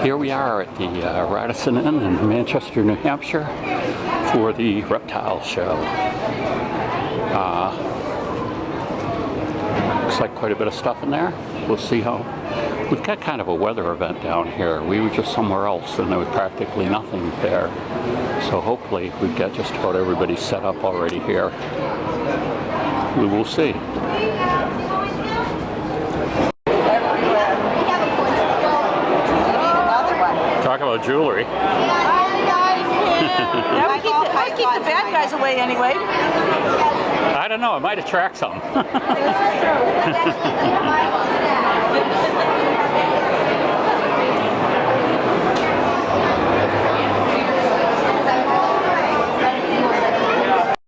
Here we are at the Radisson Inn in Manchester, New Hampshire for the Reptile Show. Looks like quite a bit of stuff in there. We'll see how. We've got kind of a weather event down here. We were just somewhere else and there was practically nothing there. So hopefully we've got just about everybody set up already here. We will see. Talk about jewelry. That would keep the bad guys away anyway. I don't know, it might attract some.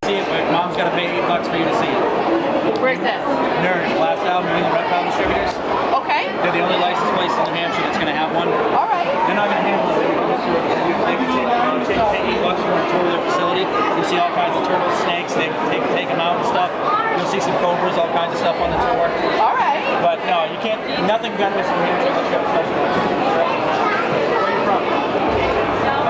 See it, but Mom's got to pay $8 for you to see it. Where's this? Nerd, last album, New England Reptile Distributors. Okay. They're the only licensed place in New Hampshire that's going to have one. All right. They're not going to handle it. They can pay $8 for a tour of their facility. You'll see all kinds of turtles, snakes. They take them out and stuff. You'll see some cobras, all kinds of stuff on the tour. All right. But no, you can't. Nothing got this in New Hampshire unless you have a special license. Where are you from?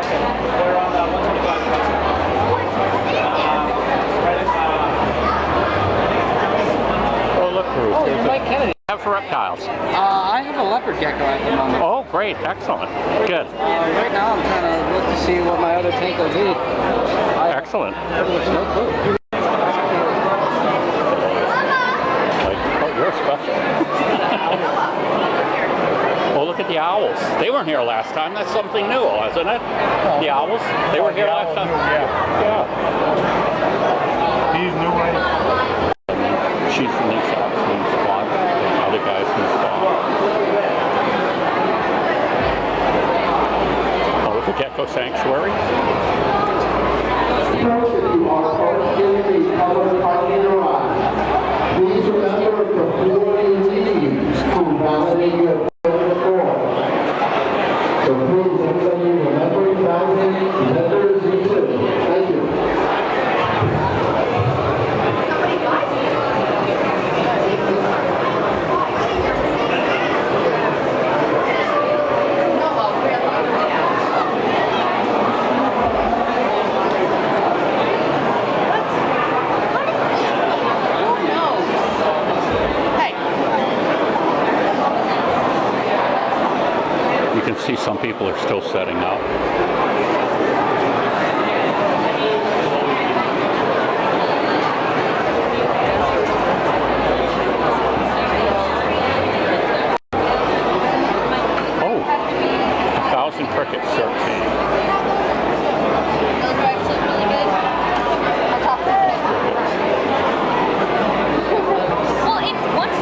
Okay. We're on 125. Oh, look, Bruce. Oh, you're Mike Kennedy. Have for reptiles. I have a leopard gecko at the moment. Oh, great. Excellent. Good. Right now I'm trying to look to see what my other tank will be. Excellent. No clue. Like, oh, you're special. Oh, look at the owls. They weren't here last time. That's something new, isn't it? The owls? They were here last time. Yeah. He's new, right? She's from the squad. The other guys from the squad. Oh, the Gecko Sanctuary. Please remember before you leave to validate your form. So please, everybody, remember to validate letters and symbols. Thank you. You can see some people are still setting up. Oh, 1,000 crickets, 13. Those are actually really good. I'll talk to Well, it's once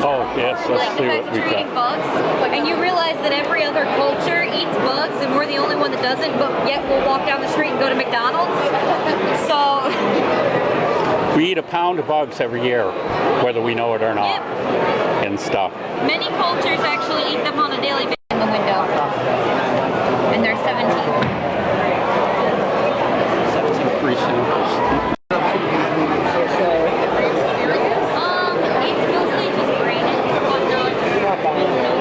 Oh, yes, let's like see the what fact that we've you're eating got. bugs, and you realize that every other culture eats bugs, and we're the only one that doesn't, but yet we'll walk down the street and go to McDonald's. So We eat a pound of bugs every year, whether we know it or not, and stuff. many cultures actually eat them on a daily basis in the window, and they're 17. 17 free samples. It's mostly just graded, whatnot, no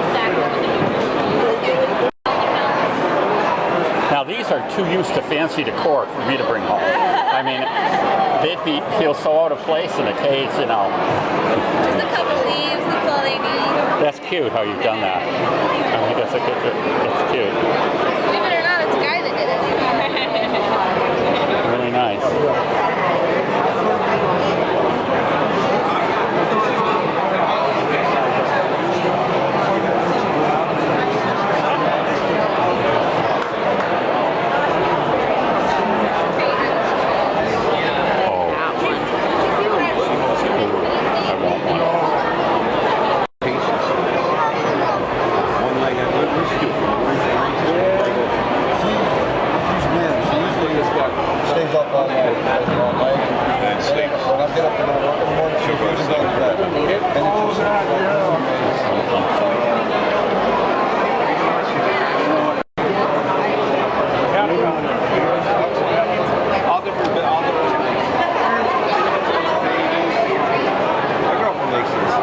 exactly. Now these are too used to fancy decor for me to bring home. I mean, they'd feel so out of place in a cage, you know. Just a couple leaves, that's all they need. That's cute how you've done that. I think that's cute. Believe it or not, it's a guy that did it. Really nice. Stays up all night. And sleeps. When I get up and go to work in the morning, she'll go to bed. And it's all different. My girlfriend makes this.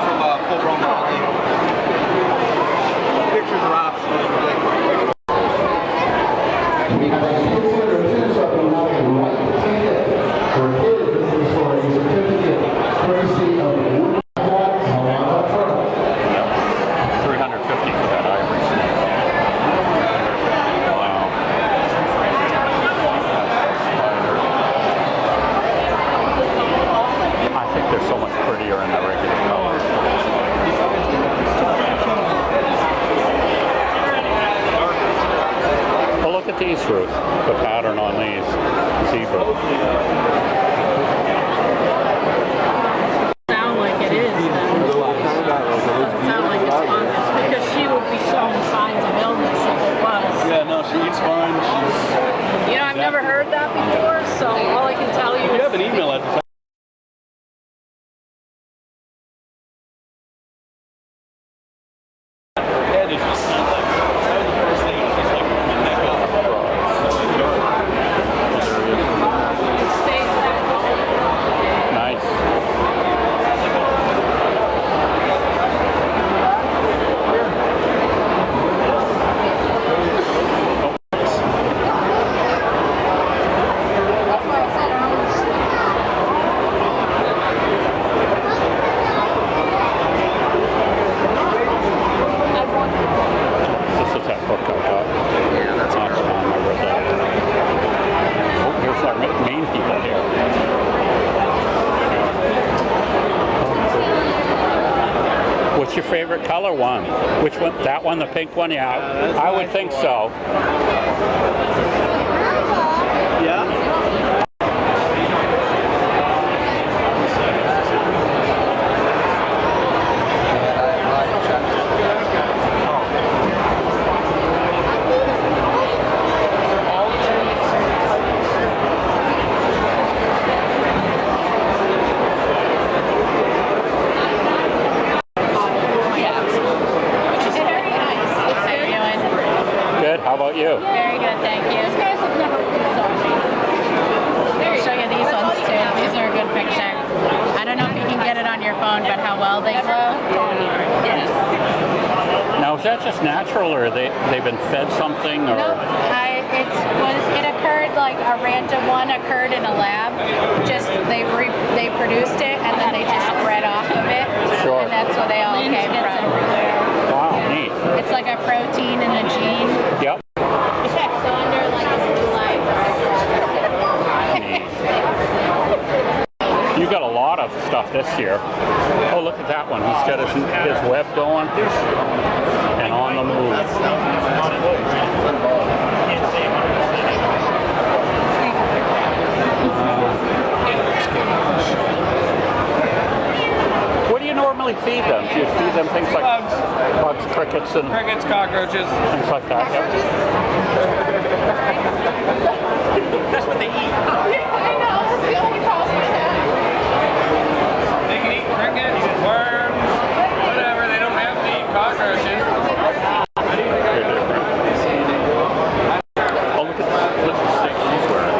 From full-grown modeling. Pictures these, Ruth? The pattern on these zebra. Sound like it is. Doesn't sound like it's fungus because she would be showing signs of illness if it was. Yeah, no, she eats fine. You know, I've never heard that before, so all I can tell you You is have an email address. Nice. This is that book I got. Yeah, that's last time I read that. Oh, here's our main people here. What's your favorite color one? Which one? That one, the pink one? Yeah, I would think so. Yeah? Good. How about you? Very good, thank you. I'll show you these ones too. These are a good picture. I don't know if you can get it on your phone, but how well they glow. Yes. Now, is that just natural, or they've been fed something, or? Nope. It occurred like a random one occurred in a lab. Just they produced it and then they just bred off of it. Sure. And that's where they all came from. Wow, neat. It's like a protein in the gene. Yep. So under like a blue light. Neat. You got a lot of stuff this year. Oh, look at that one. He's got his web going and on the move. What do you normally feed them? Do you feed them things like bugs, crickets, and Crickets, cockroaches. things like that? Yep. That's what they eat. I know, that's the only problem with that. They can eat crickets, worms, whatever. They don't have to eat cockroaches. They're different. Oh, look at the stick she's wearing.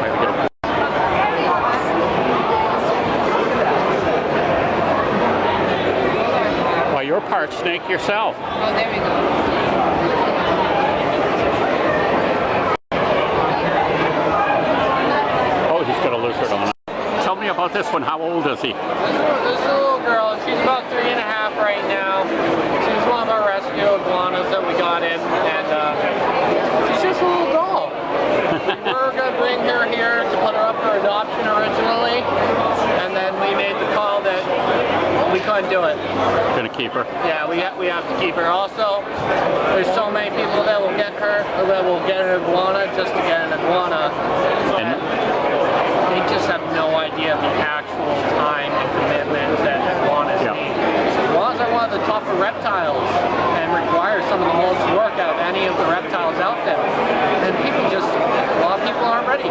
Maybe get a Well, you're part snake yourself. Oh, there we go. Oh, he's got a lizard on it. Tell me about this one. How old is he? This is a little girl. She's about 3.5 right now. She's one of our rescue iguanas that we got in, and she's just a little doll. We're gonna bring her here to put her up for adoption originally, and then we made the call that we couldn't do it. Gonna keep her. Yeah, we have to keep her. Also, there's so many people that will get her, or that will get an iguana just to get an iguana. And They just have no idea of the actual time and commitment that iguanas need. Iguanas are one of the tougher reptiles and require some of the most work out of any of the reptiles out there. And a lot of people aren't ready.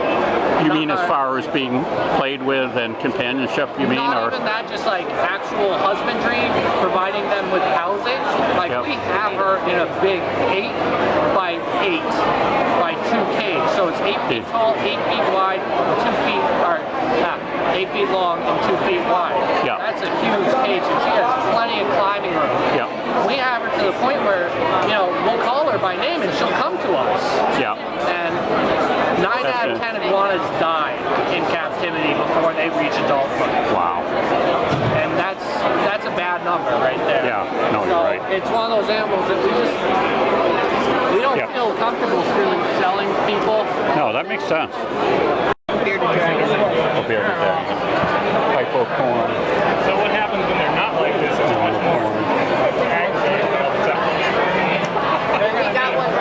you mean as far as being played with and companionship, you mean? Not Or even that, just like actual husbandry, providing them with housing. Like we have her in a big 8 by 8 by 2 cage. So it's 8 feet tall, 8 feet wide, 2 feet, or 8 feet long and 2 feet wide. Yeah. That's a huge cage, and she has plenty of climbing room. Yeah. We have her to the point where, we'll call her by name and she'll come to us. Yeah. And 9 out of 10 iguanas die in captivity before they reach adulthood. Wow. And that's a bad number right there. Yeah, no, so you're right. It's one of those animals that we don't feel comfortable really selling to people. No, that makes sense. Bearded dragon. A bearded dragon. Hypocorn. So what happens when they're not like this? It's much more We got one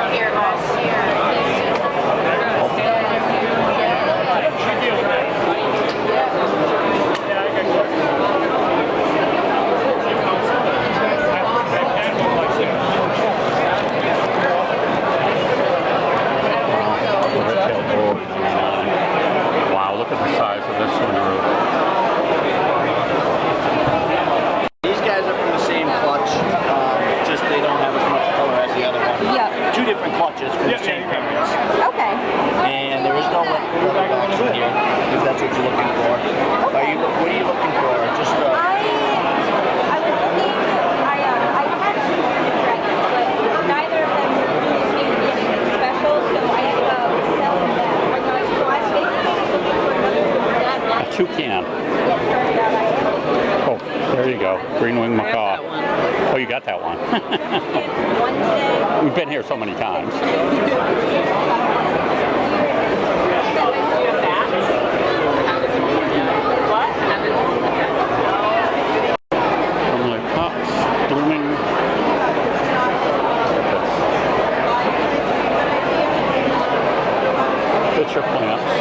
that one. Oh, you got that one. One today. We've been here so many times. I'm like, oh, blooming. Pitcher plants.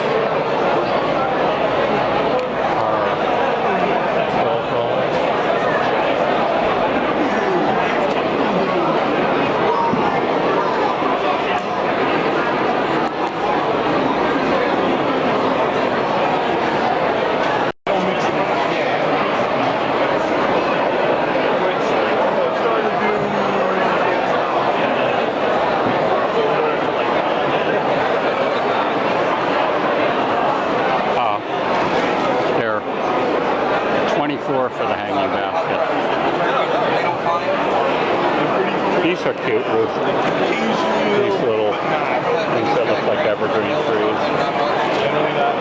They're 24 for the hanging basket. These are cute, Ruth. These little things that look like evergreen trees. Generally not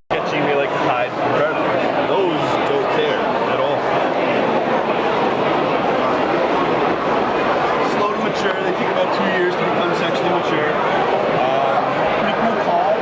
catchy, we like to hide from predators. Those don't care at all. Slow to mature, they take about 2 years to become sexually mature. Pretty cool call.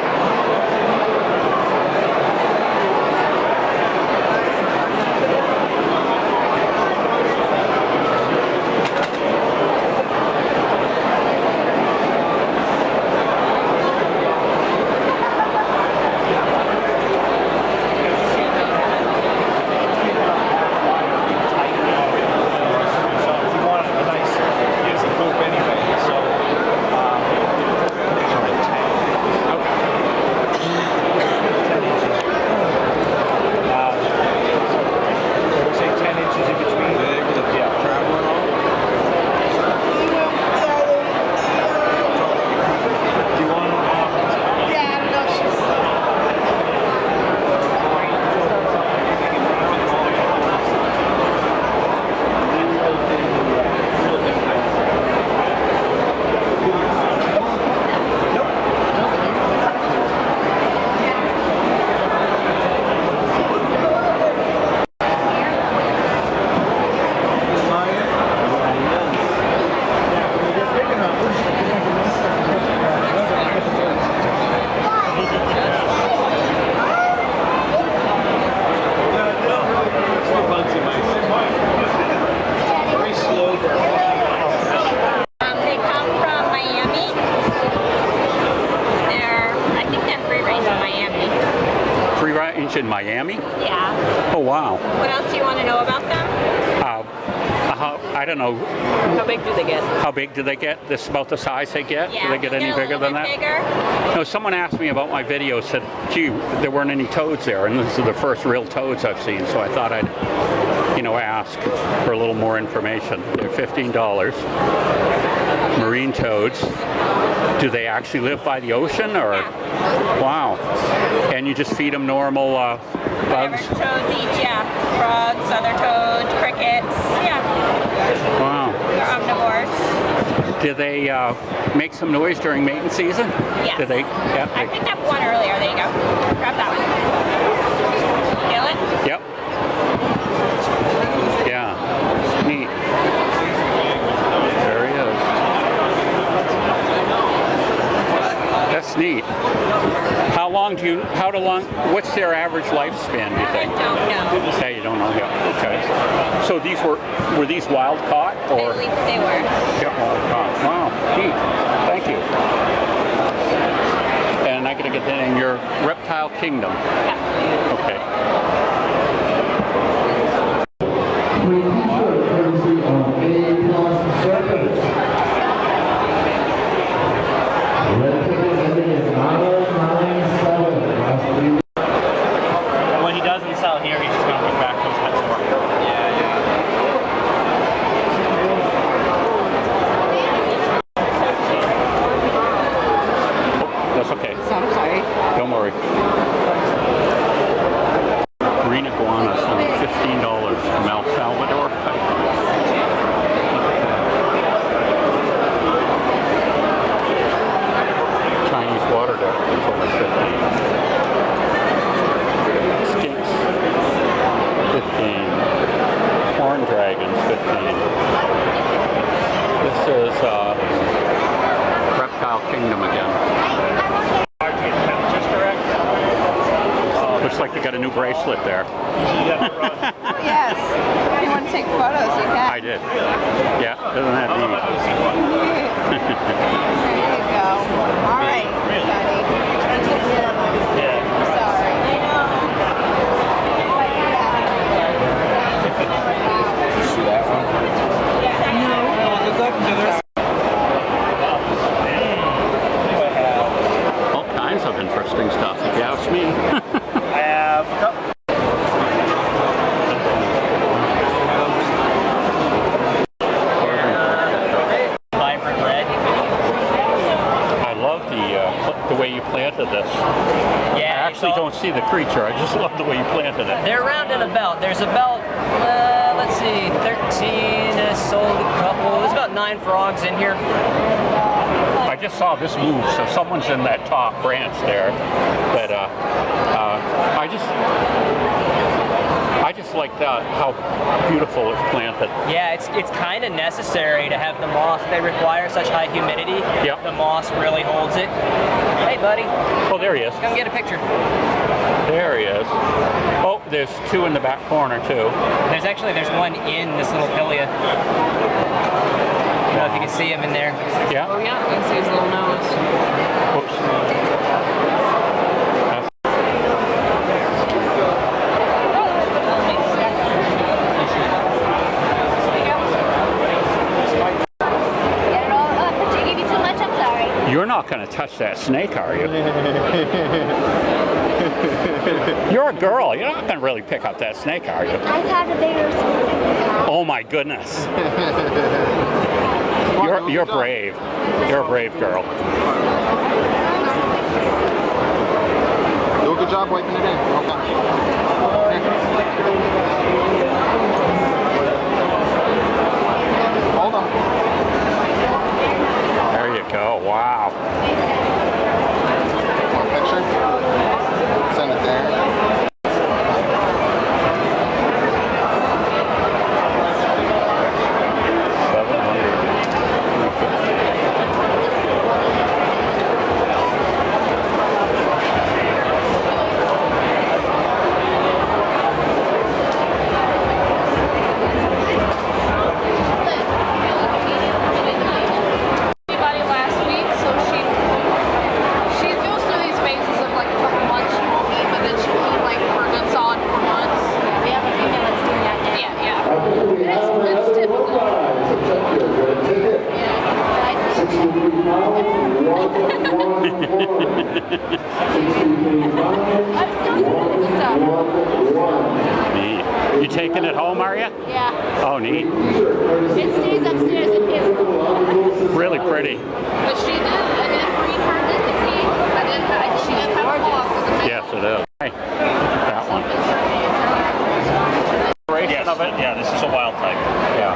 They come from Miami. I think they're free range in Miami. Free range in Miami? Yeah. Oh, wow. What else do you want to know about them? I don't know. How big do they get? How big do they get? This is about the size they get? Yeah. Do they get any They're a bigger little than bit that? Bigger. No, someone asked me about my video, said, gee, there weren't any toads there, and this is the first real toads I've seen, so I thought I'd, ask for a little more information. They're $15. Marine toads. Do they actually live by the ocean, or? Yeah. Wow. And you just feed them normal bugs? Whatever toads eat, yeah. Frogs, other toads, crickets, yeah. Wow. They're omnivores. Do they make some noise during mating season? Yes. Do they? Yeah. I picked up one earlier. There you go. Grab that one. Feel it? Yep. Yeah. Neat. There he is. That's neat. What's their average lifespan, do you think? I don't know. Yeah, you don't know yet. Okay. So these were these wild caught, or? I believe they were. Yeah, wild caught. Wow. Neat. Thank you. And I gotta get that in your Reptile Kingdom. Yeah. Okay. Free t-shirt courtesy of A+ Circus. Red ticket ending in 997. Last week. When he doesn't sell here, he's just going to look back to his next door. That's okay. I'm sorry. Don't worry. Green iguanas, $15 from El Salvador. $15. This is Reptile Kingdom again. Looks like they got a new bracelet there. Yes. If you want to take photos, you can. I did. Yeah, isn't that neat? There you go. All right, buddy. Yeah. Sorry. See that one? All kinds of interesting stuff, if you ask me. I have a couple. Vibrant red. I love the way you planted this. Yeah. I actually don't see the creature. I just love the way you planted it. They're around in a belt. There's about, let's see, 13, sold a couple. There's about 9 frogs in here. I just saw this move, so someone's in that top branch there. But I just like how beautiful it's planted. Yeah, it's kind of necessary to have the moss. They require such high humidity. Yep. The moss really holds it. Hey, buddy. Oh, there he is. Come get a picture. There he is. Oh, there's 2 in the back corner too. There's one in this little pilia. I don't know if you can see him in there. Yeah. Oh, yeah. You can see his little nose. Whoops. You're not going to touch that snake, are you? You're a girl. You're not going to really pick up that snake, are you? I've had a bigger snake. Oh my goodness. You're brave. You're a brave girl. Do a good job wiping it in. Hold on. There you go. Wow. Want a picture? Send it there. Neat. You taking it home, are you? Yeah. Oh, neat. It stays upstairs in his room. Really pretty. But she did, I didn't bring her to the key. She didn't have a box. Yes, it is. Hey, that one. Yes. Of it? Yeah, this is a wild type. Yeah.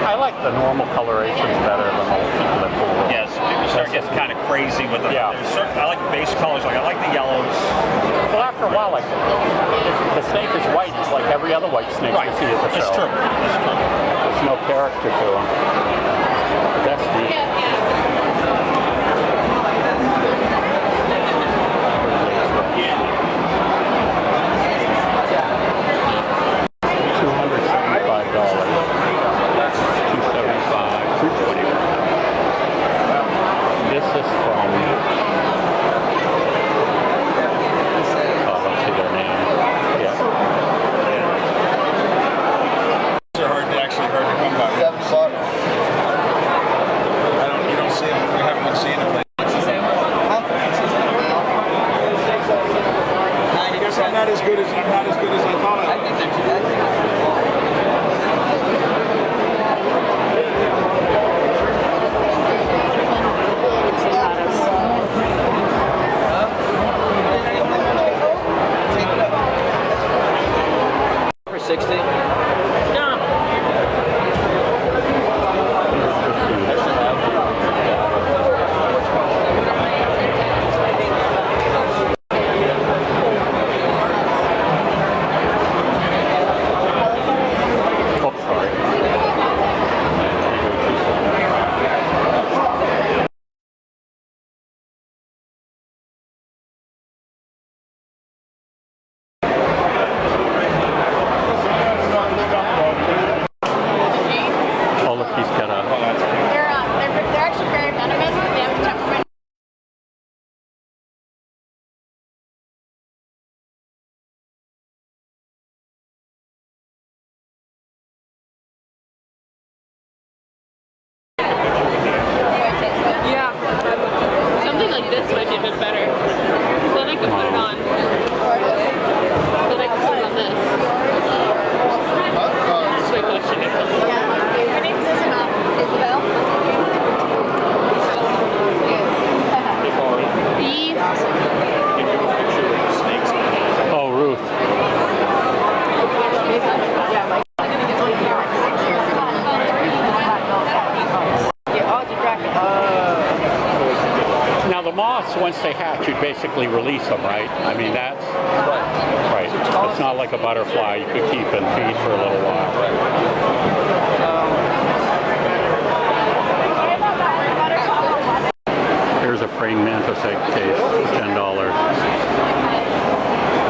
I like the normal colorations better than old people that pull. Yes, people start getting kind of crazy with them. Yeah. There's certain, I like base colors, like I like the yellows. Well, after a while, like, if the snake is white, it's like every other white snake you see at the show. That's true. That's true. There's no character to them. But that's neat. This is from, let's see their name. Yeah. They're actually hard to come by. $7. I don't once they hatch, you'd basically release them, right? I mean, that's right. It's not like a butterfly you could keep and feed for a little while. Here's a praying mantis egg case, $10.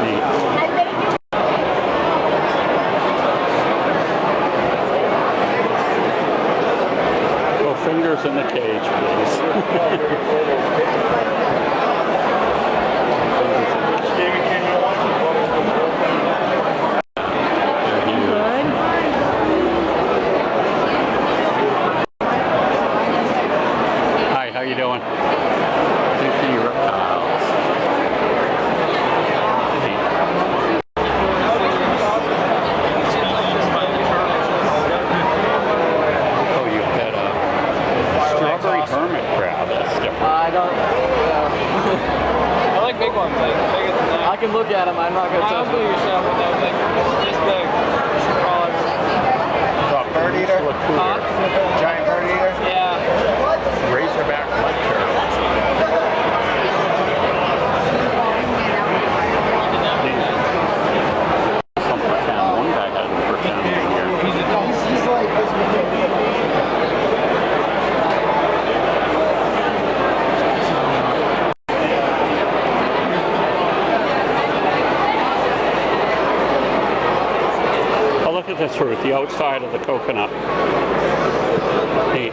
Neat. Well, fingers in the cage, please. Hi, how you doing? Pinky reptiles. Oh, you had a strawberry hermit crab. That's different. I don't. I like big ones, like bigger than that. I can look at them. I'm not gonna touch them. yourself with those, like this big. You should crawl it. So a bird eater? Huh? Giant bird eater? Yeah. Razorback lecture. Some for 10. One guy had them for 10 here. He's like, Oh, look at this fruit, the outside of the coconut. Neat.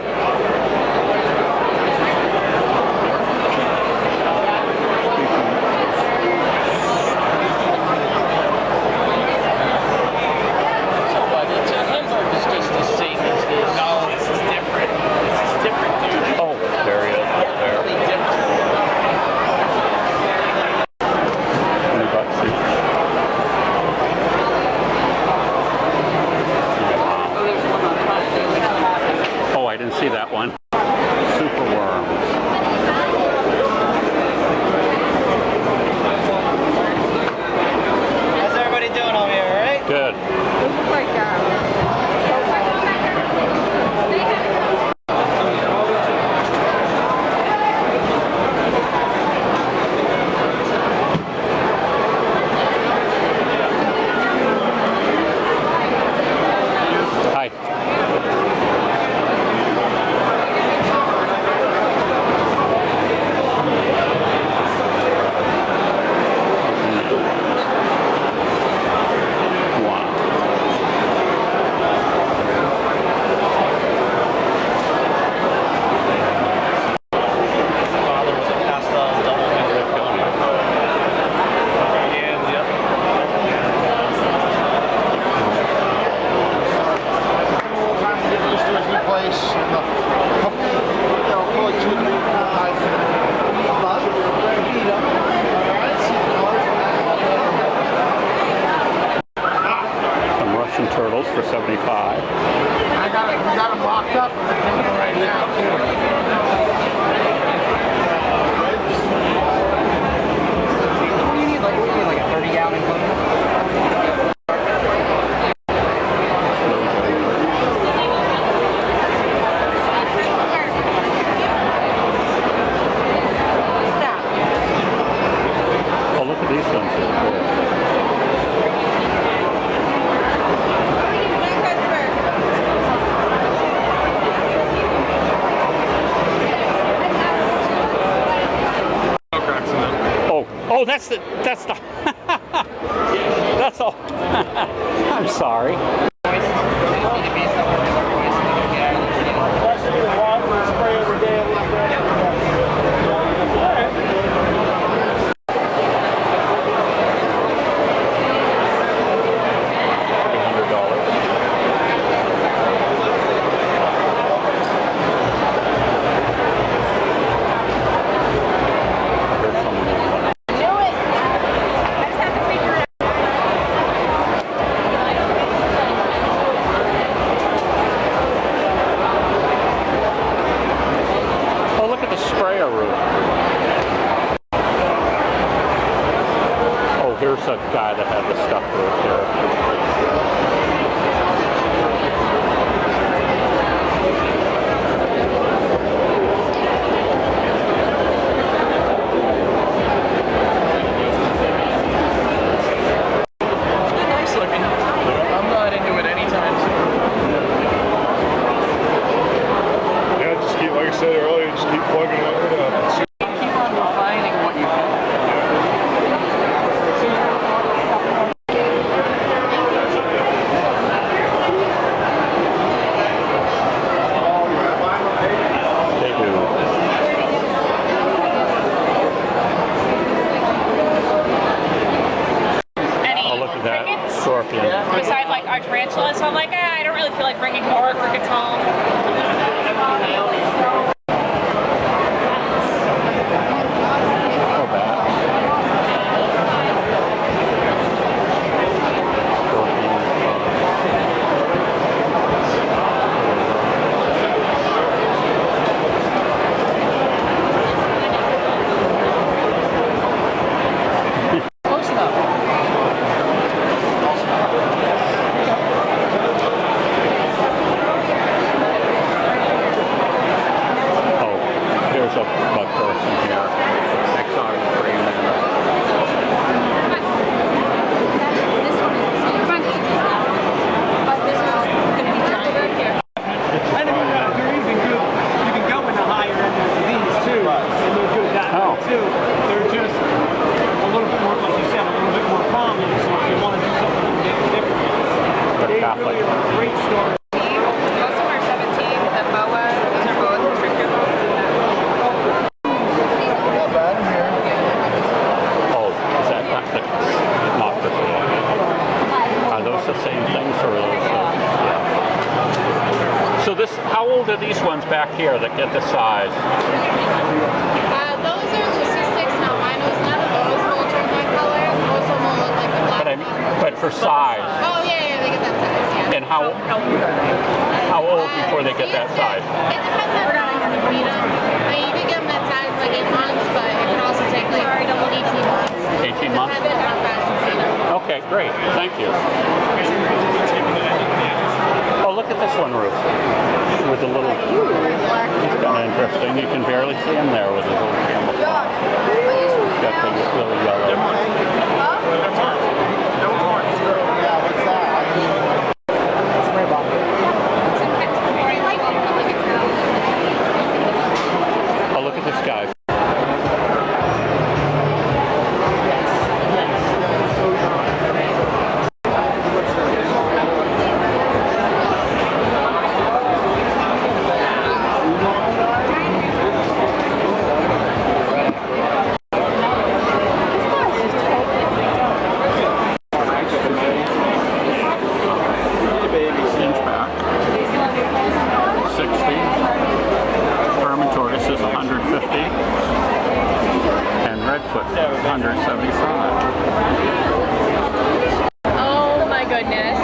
Oh, there he is. There. $20 each. Oh, I didn't see that one. Super worms. How's everybody doing over here, all right? Good. Hi. Turtles for 75. I got them locked up right now. What do you need? Like a 30-gallon bucket? Oh, look at these ones. They're cool. Oh, that's the, that's all. I'm sorry. Here's a guy that had the stuff right there. ever gets home. Or bats. Close enough. Oh, there's a bug person here. Exotic premium. This one is the same size as that one, but this one's gonna be giant. And I mean, they're even good. You can go in the higher end of these too, and they're good that way too. They're just a little bit more, like you said, a little bit more common. So if you want to do something a bit different, they really are a great story. Most of them are 17. The boa, these are both restricted. Not bad in here. Oh, is that not this one? Are those the same things or are those? Yeah. So this, how old are these ones back here that get the size? Those are leucisticus albinos. None of those will turn that color. Most of them will look like the black ones. But for size. Oh yeah, they get that size. Yeah. And how old before they get that size? It depends on how long you feed them. I mean, you can get them that size like 8 months, but it can also take like 18 months. 18 months? Depends on how fast you feed them. Okay, great. Thank you. Oh, look at this one, Ruth. With the little... It's kind of interesting. You can barely see him there with his little camouflage. He's got the really yellow. Oh, look at this guy. Inchback, 60. Herman tortoise is 150. And redfoot, 175. Oh my goodness.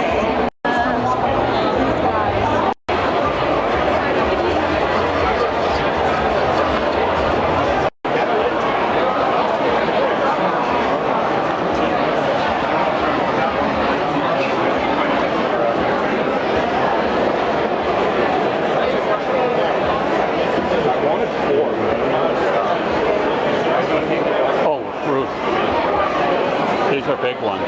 Oh, Ruth. These are big ones.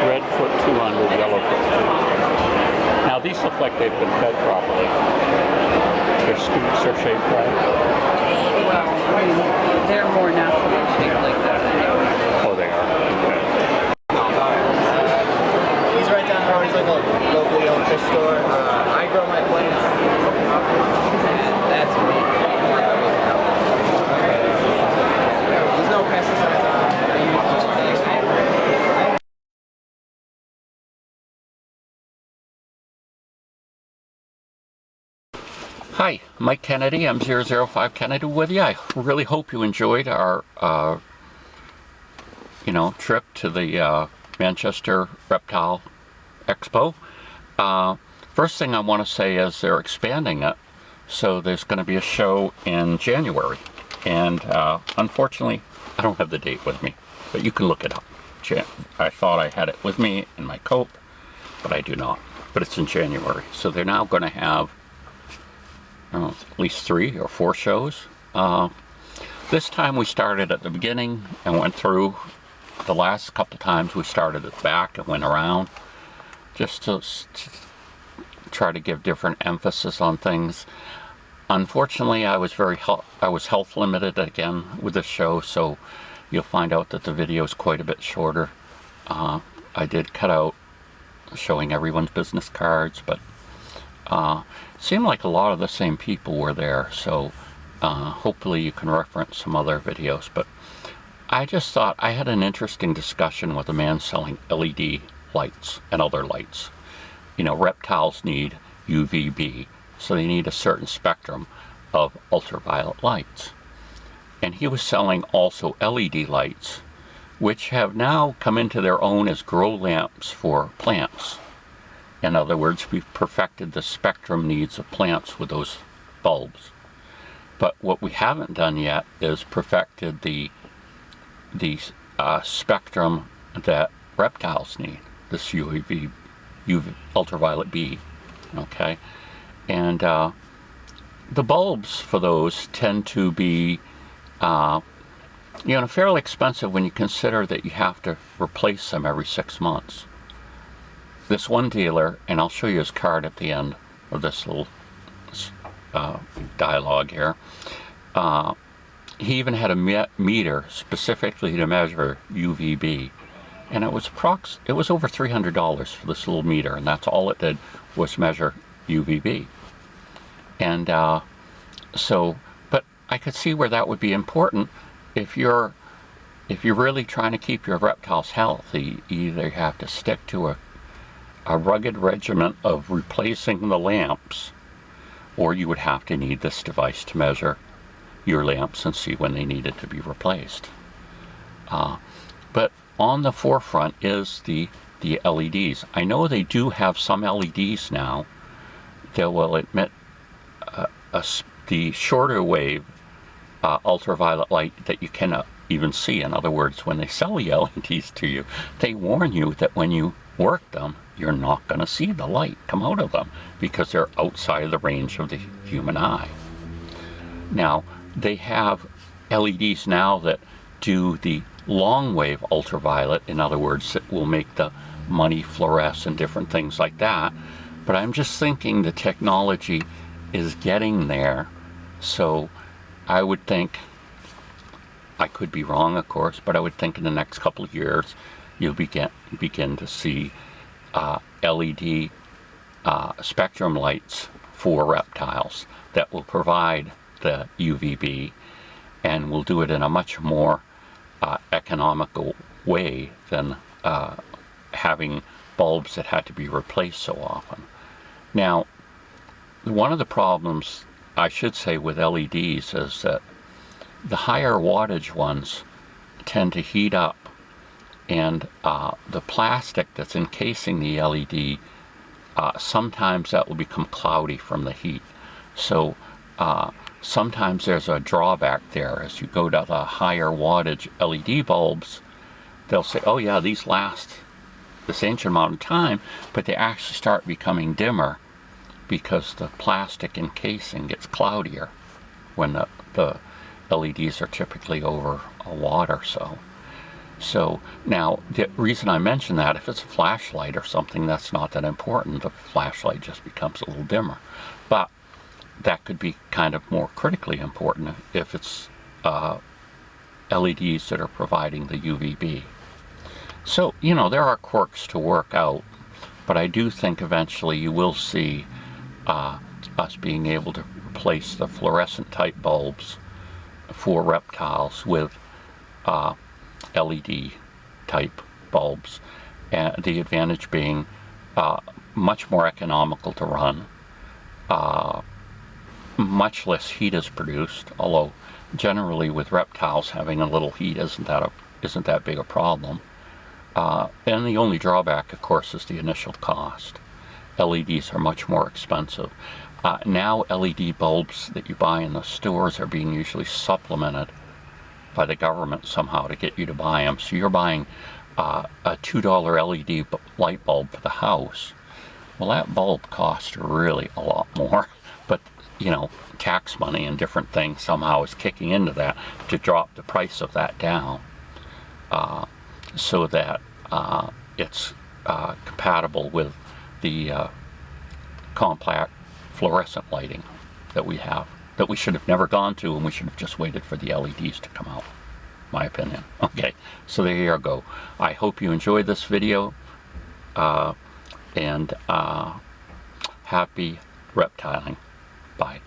Redfoot 200, yellowfoot 200. Now these look like they've been fed properly. Their scoops are shaped right. Well, I mean, they're more naturally shaped like that. Oh, they are. Okay. He's right down the road. He's like a locally owned fish store. I grow my plants. That's me. There's no pesticides on it. I use just Hi, Mike Kennedy. I'm 005 Kennedy with you. I really hope you enjoyed our, trip to the Manchester Reptile Expo. First thing I want to say is they're expanding it, so there's going to be a show in January. And unfortunately, I don't have the date with me, but you can look it up. I thought I had it with me in my coat, but I do not. But it's in January, so they're now going to have at least 3 or 4 shows. This time we started at the beginning and went through. The last couple times we started at the back and went around, just to try to give different emphasis on things. Unfortunately, I was health limited again with this show, so you'll find out that the video is quite a bit shorter. I did cut out showing everyone's business cards, but seemed like a lot of the same people were there, so hopefully you can reference some other videos. But I just thought I had an interesting discussion with a man selling LED lights and other lights, you know, reptiles need UVB, so they need a certain spectrum of ultraviolet lights. And he was selling also LED lights, which have now come into their own as grow lamps for plants. In other words, we've perfected the spectrum needs of plants with those bulbs. But what we haven't done yet is perfected the spectrum that reptiles need, this UV ultraviolet B, okay? And the bulbs for those tend to be you know, fairly expensive when you consider that you have to replace them every 6 months. This one dealer, and I'll show you his card at the end of this little dialogue here, he even had a meter specifically to measure UVB, and it was over $300 for this little meter, and that's all it did was measure UVB. And so, but I could see where that would be important if you're really trying to keep your reptiles healthy. Either you have to stick to a rugged regimen of replacing the lamps, or you would have to need this device to measure your lamps and see when they needed to be replaced. But on the forefront is the LEDs. I know they do have some LEDs now that will emit the shorter wave ultraviolet light that you cannot even see. In other words, when they sell the LEDs to you, they warn you that when you work them, you're not going to see the light come out of them because they're outside of the range of the human eye. Now, they have LEDs now that do the long wave ultraviolet, in other words, that will make the money fluoresce and different things like that. But I'm just thinking the technology is getting there, so I would think, I could be wrong of course, but I would think in the next couple of years you'll begin to see LED spectrum lights for reptiles that will provide the UVB, and will do it in a much more economical way than having bulbs that had to be replaced so often. Now, one of the problems, I should say, with LEDs is that the higher wattage ones tend to heat up, and the plastic that's encasing the LED, sometimes that will become cloudy from the heat. So sometimes there's a drawback there. As you go to the higher wattage LED bulbs, they'll say, oh yeah, these last this ancient amount of time, but they actually start becoming dimmer because the plastic encasing gets cloudier when the LEDs are typically over a watt or so. So now, the reason I mention that, if it's a flashlight or something, that's not that important. The flashlight just becomes a little dimmer. But that could be kind of more critically important if it's LEDs that are providing the UVB. So, you know, there are quirks to work out, but I do think eventually you will see us being able to replace the fluorescent type bulbs for reptiles with LED type bulbs, and the advantage being much more economical to run, much less heat is produced, although generally with reptiles having a little heat isn't that big a problem. And the only drawback, of course, is the initial cost. LEDs are much more expensive. Now LED bulbs that you buy in the stores are being usually supplemented by the government somehow to get you to buy them. So you're buying a $2 LED light bulb for the house. Well, that bulb costs really a lot more, but you know, tax money and different things somehow is kicking into that to drop the price of that down, so that it's compatible with the compact fluorescent lighting that we have, that we should have never gone to, and we should have just waited for the LEDs to come out, my opinion. Okay, so there you go. I hope you enjoyed this video, and happy reptiling. Bye.